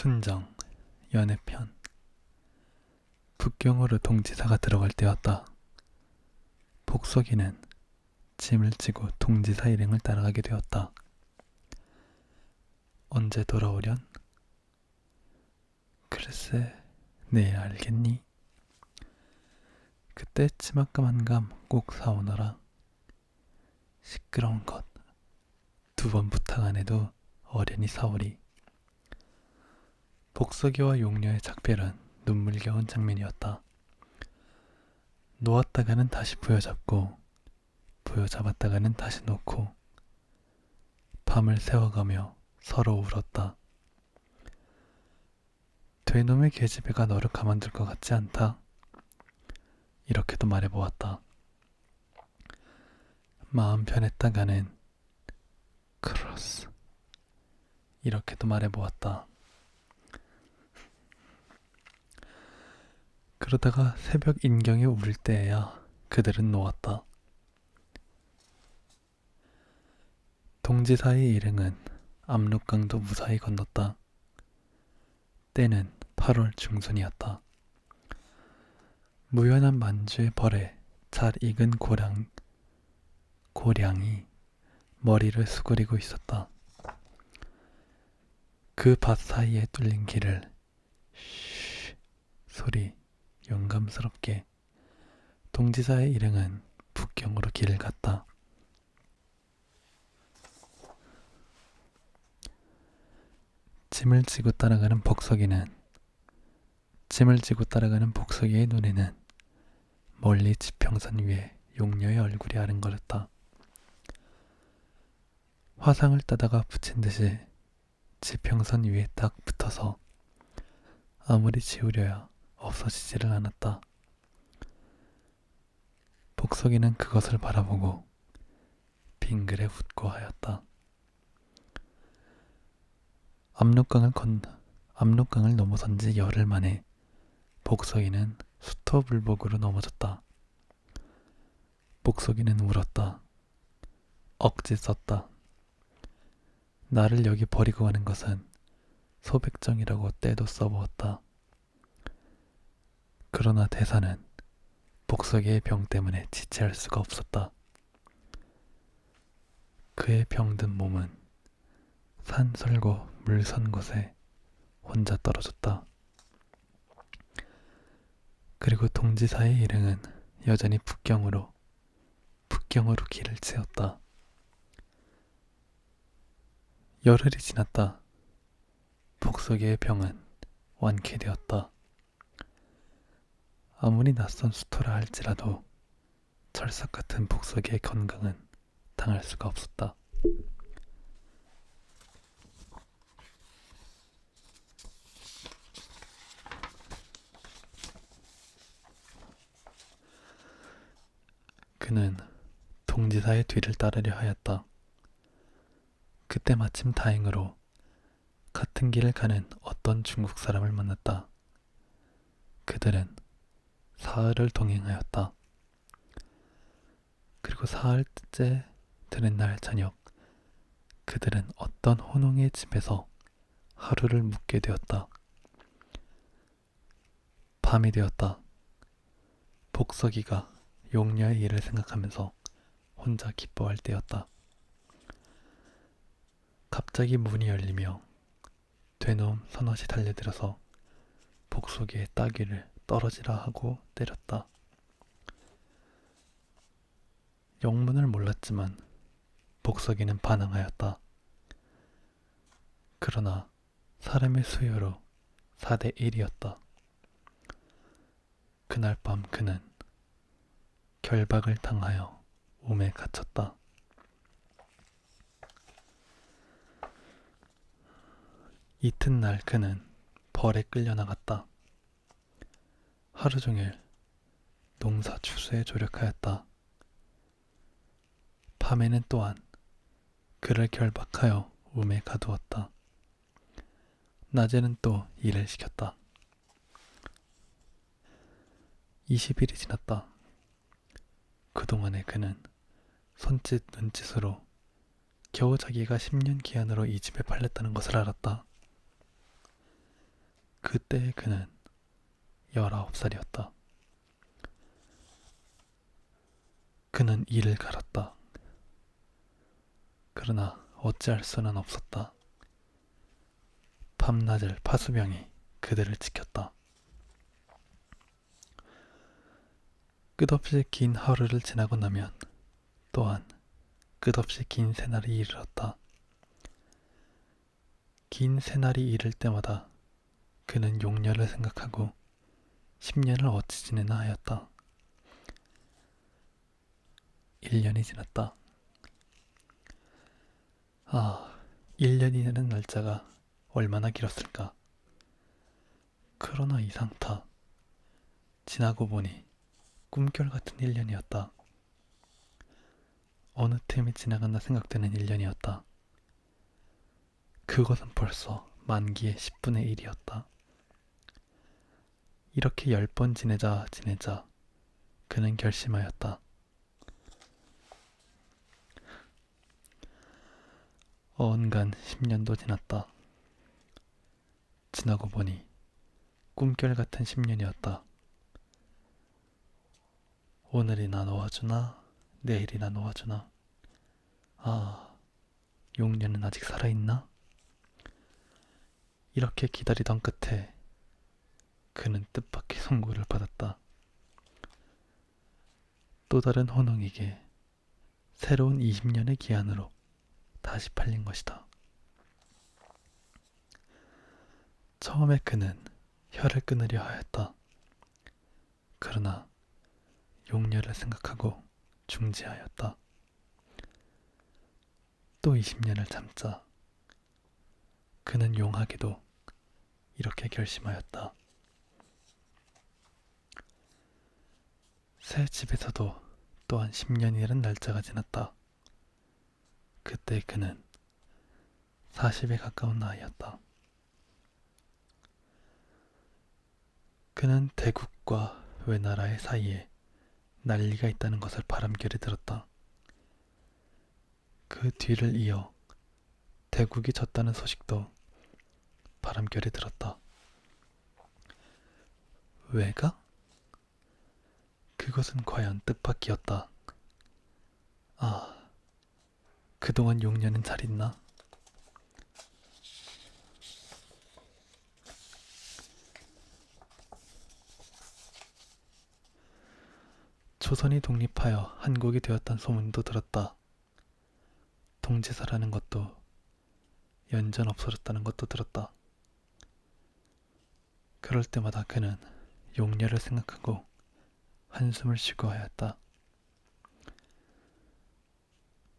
순정 연애편. 북경으로 동지사가 들어갈 때였다. 복석이는 짐을 지고 동지사 일행을 따라가게 되었다. 언제 돌아오련? 글쎄, 내일 알겠니? 그때 치맛감 한 감 꼭 사오너라. 시끄러운 것. 2번 부탁 안 해도 어련히 사오리. 복석이와 용녀의 작별은 눈물겨운 장면이었다. 놓았다가는 다시 부여잡고 부여잡았다가는 다시 놓고 밤을 새워가며 서로 울었다. 되놈의 계집애가 너를 가만둘 것 같지 않다. 이렇게도 말해보았다. 마음 편했다가는 크로스. 이렇게도 말해보았다. 그러다가 새벽 인경이 울 때에야 그들은 놓았다. 동지사의 일행은 압록강도 무사히 건넜다. 때는 8월 중순이었다. 무연한 만주의 벌에 잘 익은 고량이 머리를 수그리고 있었다. 그 밭 사이에 뚫린 길을 쉬 소리 용감스럽게 동지사의 일행은 북경으로 길을 갔다. 짐을 지고 따라가는 복석이의 눈에는 멀리 지평선 위에 용녀의 얼굴이 아른거렸다. 화상을 따다가 붙인 듯이 지평선 위에 딱 붙어서 아무리 지우려야 없어지지를 않았다. 복석이는 그것을 바라보고 빙그레 웃고 하였다. 압록강을 넘어선 지 열흘 만에 복석이는 수토불복으로 넘어졌다. 복석이는 울었다. 억지 썼다. 나를 여기 버리고 가는 것은 소백정이라고 때도 써보았다. 그러나 대사는 복석이의 병 때문에 지체할 수가 없었다. 그의 병든 몸은 산 설고 물 선 곳에 혼자 떨어졌다. 그리고 동지사의 일행은 여전히 북경으로 길을 치었다. 열흘이 지났다. 복석이의 병은 완쾌되었다. 아무리 낯선 수토라 할지라도 철석 같은 복석이의 건강은 당할 수가 없었다. 그는 동지사의 뒤를 따르려 하였다. 그때 마침 다행으로 같은 길을 가는 어떤 중국 사람을 만났다. 그들은 사흘을 동행하였다. 그리고 사흘째 되는 날 저녁, 그들은 어떤 혼홍의 집에서 하루를 묵게 되었다. 밤이 되었다. 복석이가 용녀의 일을 생각하면서 혼자 기뻐할 때였다. 갑자기 문이 열리며 되놈 서넛이 달려들어서 복석이의 따귀를 떨어지라 하고 때렸다. 영문을 몰랐지만 복석이는 반항하였다. 그러나 사람의 수요로 4대 1이었다. 그날 밤 그는 결박을 당하여 움에 갇혔다. 이튿날 그는 벌에 끌려나갔다. 하루 종일 농사 추수에 조력하였다. 밤에는 또한 그를 결박하여 움에 가두었다. 낮에는 또 일을 시켰다. 20일이 지났다. 그동안에 그는 손짓 눈짓으로 겨우 자기가 10년 기한으로 이 집에 팔렸다는 것을 알았다. 그때 그는 19살이었다. 그는 이를 갈았다. 그러나 어찌할 수는 없었다. 밤낮을 파수병이 그들을 지켰다. 끝없이 긴 하루를 지나고 나면 또한 끝없이 긴 새날이 이르렀다. 긴 새날이 이를 때마다 그는 용녀를 생각하고 10년을 어찌 지내나 하였다. 1년이 지났다. 1년이라는 날짜가 얼마나 길었을까. 그러나 이상타. 지나고 보니 꿈결 같은 1년이었다. 어느 틈이 지나갔나 생각되는 1년이었다. 그것은 벌써 만기의 10분의 1이었다. 이렇게 10번 지내자 그는 결심하였다. 어언간 10년도 지났다. 지나고 보니 꿈결 같은 10년이었다. 오늘이나 놓아주나 내일이나 놓아주나. 용녀는 아직 살아있나? 이렇게 기다리던 끝에 그는 뜻밖의 선고를 받았다. 또 다른 혼홍에게 새로운 20년의 기한으로 다시 팔린 것이다. 처음에 그는 혀를 끊으려 하였다. 그러나 용녀를 생각하고 중지하였다. 또 20년을 참자. 그는 용하게도 이렇게 결심하였다. 새 집에서도 또한 10년이라는 날짜가 지났다. 그때 그는 40에 가까운 나이였다. 그는 대국과 외나라의 사이에 난리가 있다는 것을 바람결에 들었다. 그 뒤를 이어 대국이 졌다는 소식도 바람결에 들었다. 왜가? 그것은 과연 뜻밖이었다. 그동안 용녀는 잘 있나? 조선이 독립하여 한국이 되었다는 소문도 들었다. 동지사라는 것도 연전 없어졌다는 것도 들었다. 그럴 때마다 그는 용녀를 생각하고 한숨을 쉬고 하였다.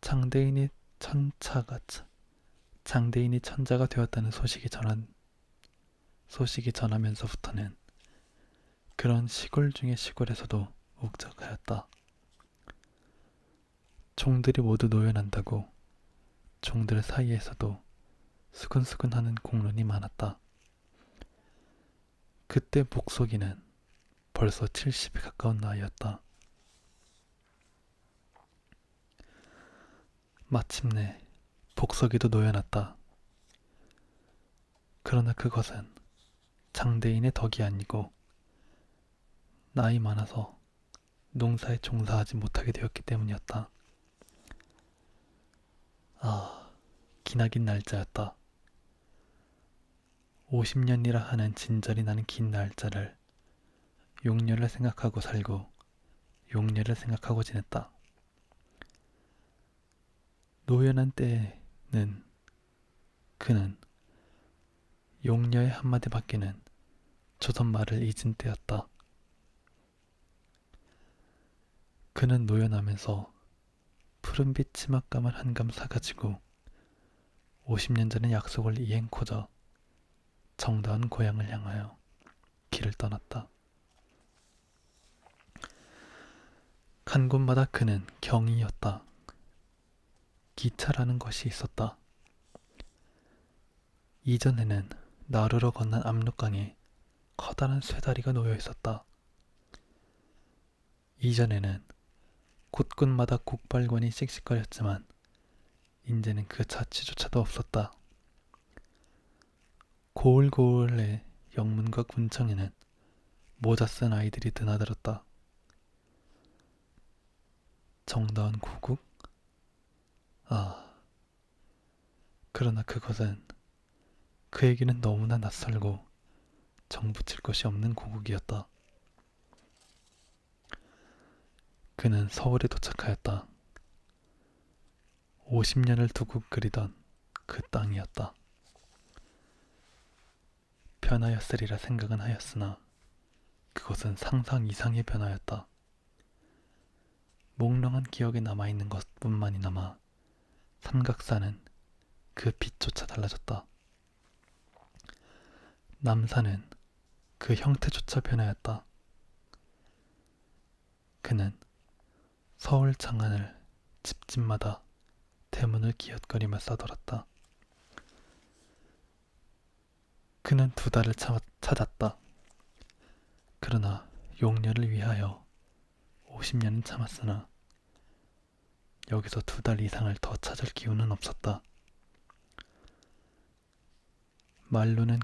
장대인이 천자가 되었다는 소식이 전하면서부터는 그런 시골 중의 시골에서도 욱적하였다. 종들이 모두 노연한다고 종들 사이에서도 수근수근하는 공론이 많았다. 그때 복속이는 벌써 70에 가까운 나이였다. 마침내 복석이도 노여났다. 그러나 그것은 장대인의 덕이 아니고 나이 많아서 농사에 종사하지 못하게 되었기 때문이었다. 기나긴 날짜였다. 50년이라 하는 진절이 나는 긴 날짜를 용녀를 생각하고 살고 용녀를 생각하고 지냈다. 노연한 때에는 그는 용녀의 한마디밖에는 조선말을 잊은 때였다. 그는 노연하면서 푸른빛 치맛감을 한 감 사가지고 50년 전의 약속을 이행코저 정다운 고향을 향하여 길을 떠났다. 간 곳마다 그는 경이였다. 기차라는 것이 있었다. 이전에는 나루로 건넌 압록강에 커다란 쇠다리가 놓여 있었다. 이전에는 곳곳마다 곡발관이 씩씩거렸지만 이제는 그 자취조차도 없었다. 고을고을에 영문과 군청에는 모자 쓴 아이들이 드나들었다. 정다운 고국? 아, 그러나 그것은 그에게는 너무나 낯설고 정붙일 것이 없는 고국이었다. 그는 서울에 도착하였다. 50년을 두고 그리던 그 땅이었다. 변하였으리라 생각은 하였으나 그것은 상상 이상의 변화였다. 몽롱한 기억에 남아있는 것뿐만이나마 삼각산은 그 빛조차 달라졌다. 남산은 그 형태조차 변하였다. 그는 서울 장안을 집집마다 대문을 기웃거리며 싸돌았다. 그는 두 달을 찾았다. 그러나 용녀를 위하여 50년은 참았으나 여기서 두 달 이상을 더 찾을 기운은 없었다. 말로는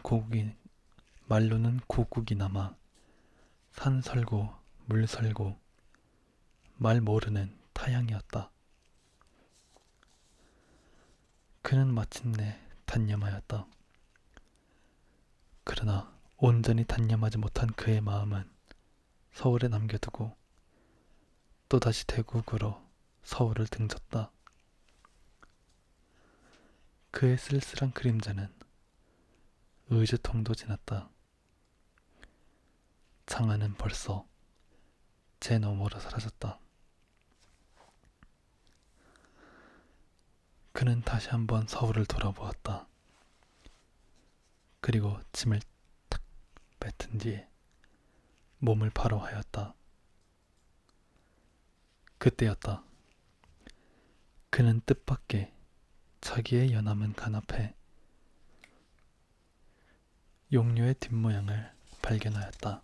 고국이나마 산 설고 물 설고 말 모르는 타향이었다. 그는 마침내 단념하였다. 그러나 온전히 단념하지 못한 그의 마음은 서울에 남겨두고 또다시 대구으로 서울을 등졌다. 그의 쓸쓸한 그림자는 의주통도 지났다. 장안은 벌써 제 너머로 사라졌다. 그는 다시 한번 서울을 돌아보았다. 그리고 짐을 탁 뱉은 뒤에 몸을 바로 하였다. 그때였다. 그는 뜻밖의 자기의 연함은 간 앞에 용녀의 뒷모양을 발견하였다.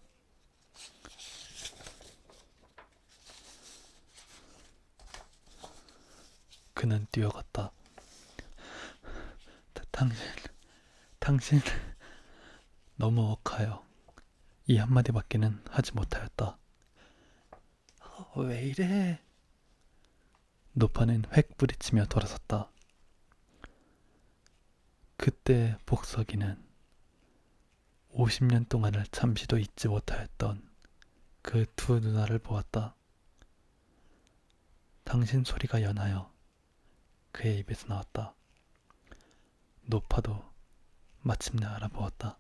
그는 뛰어갔다. 당신 너무 억하여 이 한마디밖에는 하지 못하였다. 왜 이래? 노파는 획 부리치며 돌아섰다. 그때 복석이는 50년 동안을 잠시도 잊지 못하였던 그 두 누나를 보았다. 당신 소리가 연하여 그의 입에서 나왔다. 노파도 마침내 알아보았다.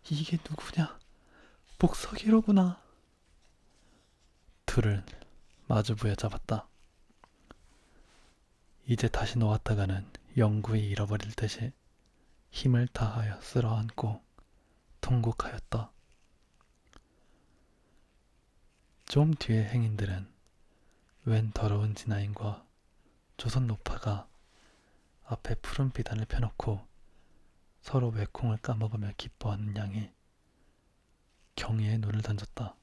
이게 누구냐? 복석이로구나. 둘을 마주 부여잡았다. 이제 다시 놓았다가는 영구히 잃어버릴 듯이 힘을 다하여 쓸어안고 통곡하였다. 좀 뒤의 행인들은 웬 더러운 진아인과 조선 노파가 앞에 푸른 비단을 펴놓고 서로 외콩을 까먹으며 기뻐하는 양에 경의의 눈을 던졌다.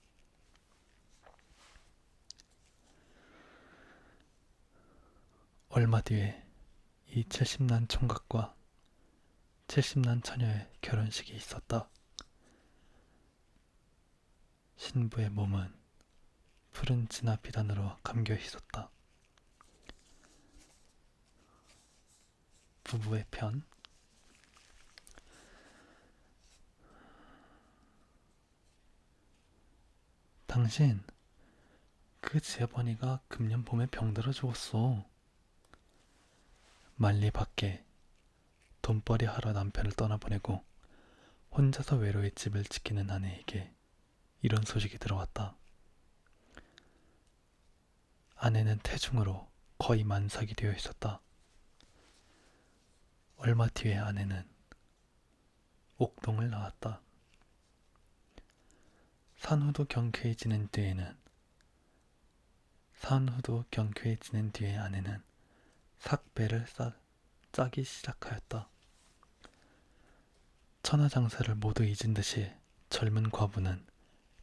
얼마 뒤에 이 70난 총각과 70난 처녀의 결혼식이 있었다. 신부의 몸은 푸른 진화 비단으로 감겨 있었다. 부부의 편. 당신, 그 지아버니가 금년 봄에 병들어 죽었어. 만리 밖에 돈벌이 하러 남편을 떠나보내고 혼자서 외로이 집을 지키는 아내에게 이런 소식이 들어왔다. 아내는 태중으로 거의 만삭이 되어 있었다. 얼마 뒤에 아내는 옥동을 나왔다. 산후도 경쾌해지는 뒤에 아내는 삭배를 짜기 시작하였다. 천하장사를 모두 잊은 듯이 젊은 과부는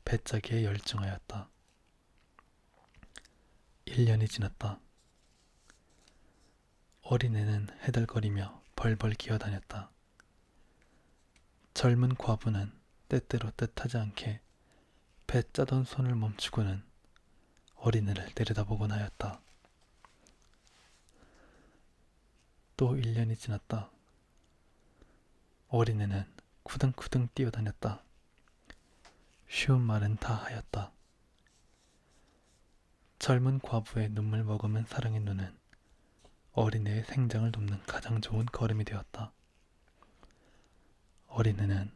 배짜기에 열중하였다. 1년이 지났다. 어린애는 해달거리며 벌벌 기어다녔다. 젊은 과부는 때때로 뜻하지 않게 배 짜던 손을 멈추고는 어린애를 내려다보곤 하였다. 또 1년이 지났다. 어린애는 쿠등쿠등 뛰어다녔다. 쉬운 말은 다 하였다. 젊은 과부의 눈물 머금은 사랑의 눈은 어린애의 생장을 돕는 가장 좋은 걸음이 되었다. 어린애는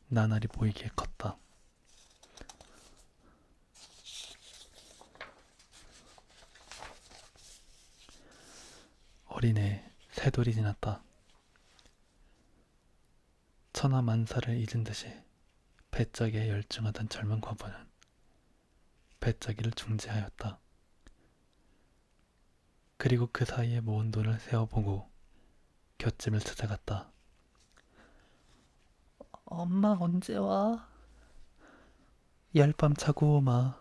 나날이 보이기에 컸다. 어린애 세 돌이 지났다. 천하만사를 잊은 듯이 배짜기에 열중하던 젊은 과부는 배짜기를 중지하였다. 그리고 그 사이에 모은 돈을 세어보고 곁집을 찾아갔다. 엄마 언제 와? 열밤 자고 오마.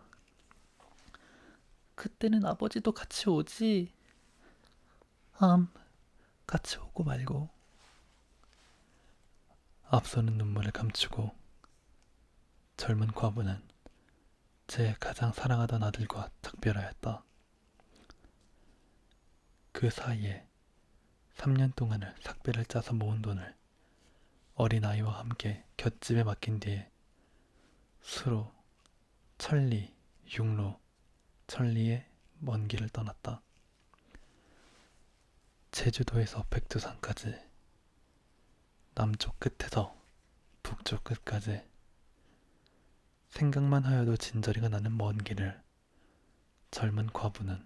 그때는 아버지도 같이 오지? 같이 오고 말고. 앞서는 눈물을 감추고 젊은 과부는 제 가장 사랑하던 아들과 작별하였다. 그 사이에 3년 동안을 삭배를 짜서 모은 돈을 어린아이와 함께 곁집에 맡긴 뒤에 수로, 천리, 육로, 천리의 먼 길을 떠났다. 제주도에서 백두산까지, 남쪽 끝에서 북쪽 끝까지 생각만 하여도 진저리가 나는 먼 길을 젊은 과부는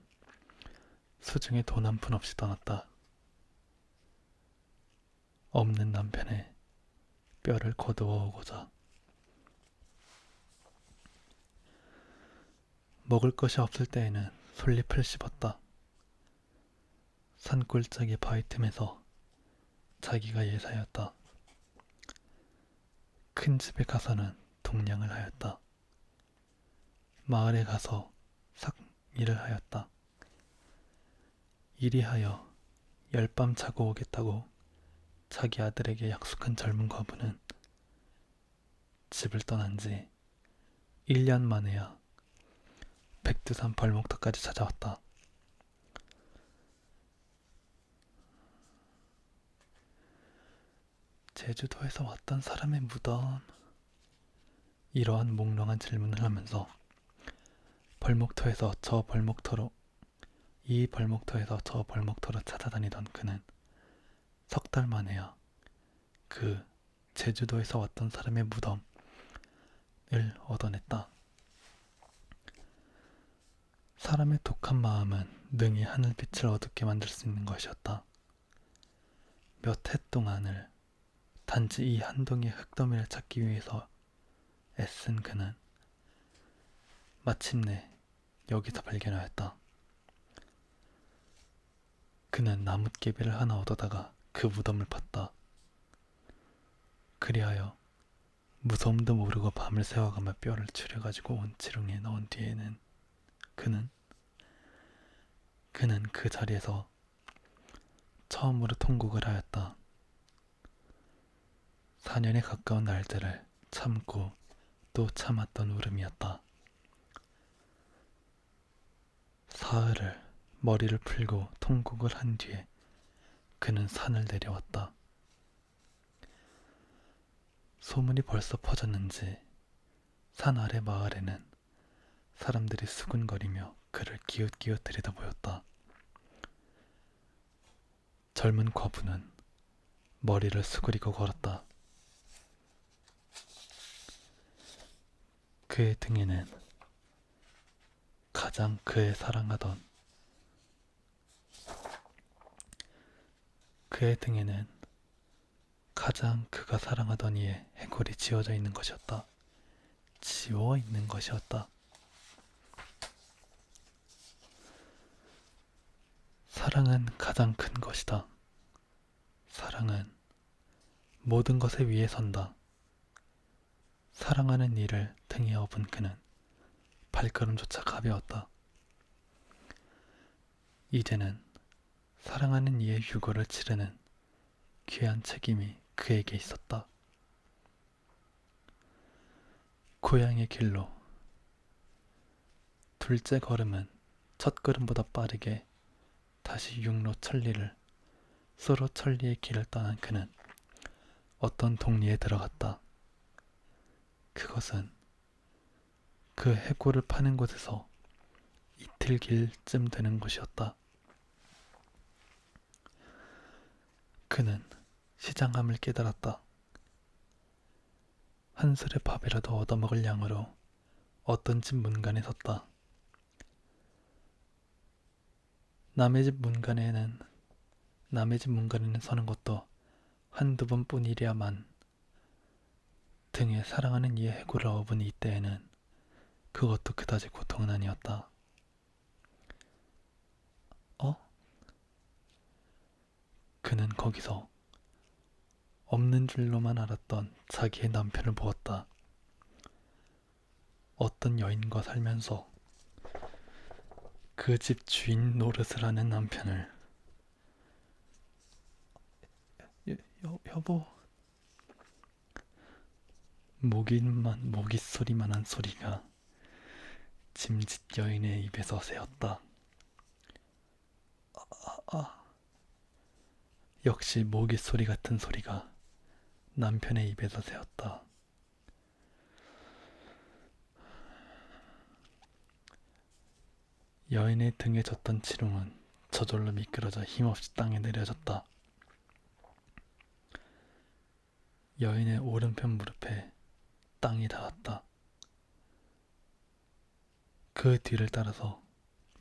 수중에 돈 한 푼 없이 떠났다. 없는 남편의 뼈를 거두어 오고자. 먹을 것이 없을 때에는 솔잎을 씹었다. 산골짜기 바위 틈에서 자기가 예사였다. 큰 집에 가서는 동냥을 하였다. 마을에 가서 삭 일을 하였다. 이리하여 열밤 자고 오겠다고 자기 아들에게 약속한 젊은 과부는 집을 떠난 지 1년 만에야 백두산 벌목터까지 찾아왔다. 제주도에서 왔던 사람의 무덤. 이러한 몽롱한 질문을 하면서 벌목터에서 저 벌목터로, 이 벌목터에서 저 벌목터로 찾아다니던 그는 석 달 만에야 그 제주도에서 왔던 사람의 무덤을 얻어냈다. 사람의 독한 마음은 능히 하늘빛을 어둡게 만들 수 있는 것이었다. 몇 해 동안을 단지 이 한 동이의 흙더미를 찾기 위해서 애쓴 그는 마침내 여기서 발견하였다. 그는 나뭇개비를 하나 얻어다가 그 무덤을 팠다. 그리하여 무서움도 모르고 밤을 새워가며 뼈를 추려가지고 온 지렁이에 넣은 뒤에는 그는 그 자리에서 처음으로 통곡을 하였다. 4년에 가까운 날들을 참고 또 참았던 울음이었다. 사흘을 머리를 풀고 통곡을 한 뒤에 그는 산을 내려왔다. 소문이 벌써 퍼졌는지 산 아래 마을에는 사람들이 수군거리며 그를 기웃기웃 들여다보였다. 젊은 과부는 머리를 수그리고 걸었다. 그의 등에는 가장 그의 사랑하던 가장 그가 사랑하던 이의 해골이 지워져 있는 것이었다. 지워 있는 것이었다. 사랑은 가장 큰 것이다. 사랑은 모든 것에 위에 선다. 사랑하는 이를 등에 업은 그는 발걸음조차 가벼웠다. 이제는 사랑하는 이의 유고를 치르는 귀한 책임이 그에게 있었다. 고향의 길로 둘째 걸음은 첫 걸음보다 빠르게 다시 육로 천리를 수로 천리의 길을 떠난 그는 어떤 동리에 들어갔다. 그것은 그 해골을 파는 곳에서 이틀 길쯤 되는 곳이었다. 그는 시장함을 깨달았다. 한 술의 밥이라도 얻어먹을 양으로 어떤 집 문간에 섰다. 남의 집 문간에는 서는 것도 한두 번뿐이랴만 등에 사랑하는 이의 해골을 업은 이때에는 그것도 그다지 고통은 아니었다. 어? 그는 거기서 없는 줄로만 알았던 자기의 남편을 보았다. 어떤 여인과 살면서 그 집 주인 노릇을 하는 남편을 여보 모기 소리만한 소리가 짐짓 여인의 입에서 새었다. 역시 모기 소리 같은 소리가 남편의 입에서 새었다. 여인의 등에 졌던 치룡은 저절로 미끄러져 힘없이 땅에 내려졌다. 여인의 오른편 무릎에 땅이 닿았다. 그 뒤를 따라서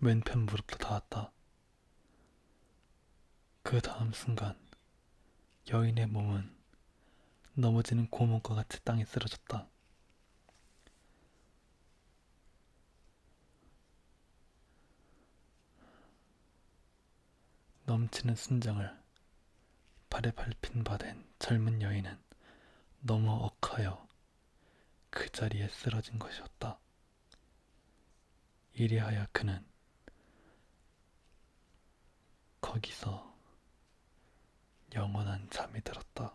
왼편 무릎도 닿았다. 그 다음 순간 여인의 몸은 넘어지는 고문과 같이 땅에 쓰러졌다. 넘치는 순장을 발에 밟힌 바 된 젊은 여인은 너무 억하여 그 자리에 쓰러진 것이었다. 이리하여 그는 거기서 영원한 잠이 들었다.